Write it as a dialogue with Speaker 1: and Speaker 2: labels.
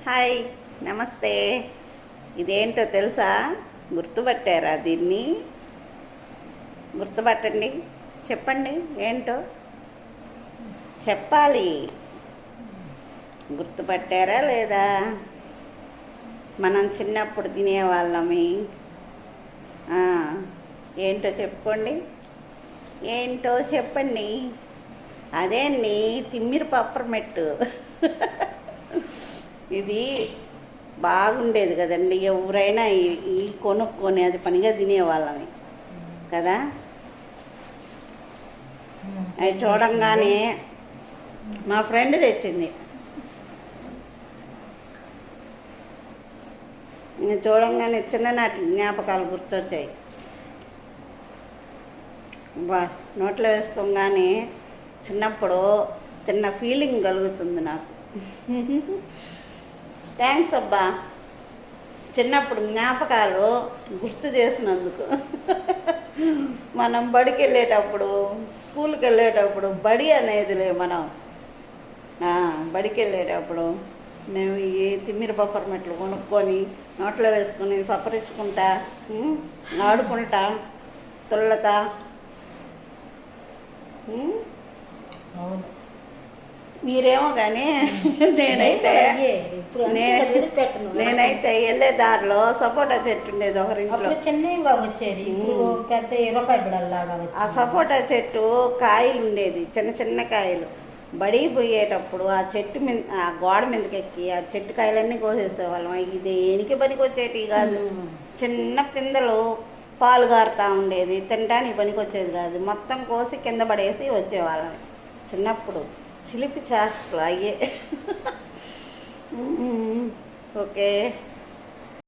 Speaker 1: Hi, నమస్తే. ఇదేంటో తెలుసా? గుర్తుపట్టారా దీన్ని? గుర్తుపట్టండి, చెప్పండి ఏంటో చెప్పాలి. గుర్తుపట్టారా లేదా? మనం చిన్నప్పుడు తినేవాళ్ళమి. ఏంటో చెప్పుకోండి, ఏంటో చెప్పండి. అదే అండి, తిమ్మిరి పప్పరమెట్టు. ఇది బాగుండేది కదండి. ఎవరైనా ఈ కొనుక్కొని అది పనిగా తినేవాళ్ళని కదా. అది చూడంగానే మా ఫ్రెండ్ తెచ్చింది. చూడంగానే చిన్ననాటి జ్ఞాపకాలు గుర్తొచ్చాయి. బా, నోట్లో వేసుకోగానే చిన్నప్పుడు తిన్న ఫీలింగ్ కలుగుతుంది నాకు. థ్యాంక్స్ అబ్బా, చిన్నప్పుడు జ్ఞాపకాలు గుర్తు చేసినందుకు. మనం బడికి వెళ్ళేటప్పుడు, స్కూల్కి వెళ్ళేటప్పుడు, బడి అనేదిలే మనం. బడికి వెళ్ళేటప్పుడు మేము ఈ తిమ్మిరి పప్పరమెట్లు కొనుక్కొని నోట్లో వేసుకొని సపరించుకుంటా, ఆడుకుంటా, తుల్లతా. మీరేమో కానీ నేనైతే వెళ్ళే దారిలో సపోటా చెట్టు ఉండేది ఒకరింట్లో.
Speaker 2: చిన్నగా వచ్చేది, పెద్ద రూపాయి బిడల్లాగా.
Speaker 1: ఆ సపోటా చెట్టు కాయలు ఉండేది, చిన్న చిన్న కాయలు. బడి పోయేటప్పుడు ఆ చెట్టు మీద, ఆ గోడ మీదకి ఎక్కి ఆ చెట్టు కాయలన్నీ కోసేసేవాళ్ళం. ఇది దేనికి పనికి వచ్చేటి కాదు. చిన్న పిందెలు పాలు గారుతూ ఉండేది, తినడానికి పనికి వచ్చేది కాదు. మొత్తం కోసి కింద పడేసి వచ్చేవాళ్ళం చిన్నప్పుడు. చిలిపి చేష్టలు అయ్యే. ఓకే.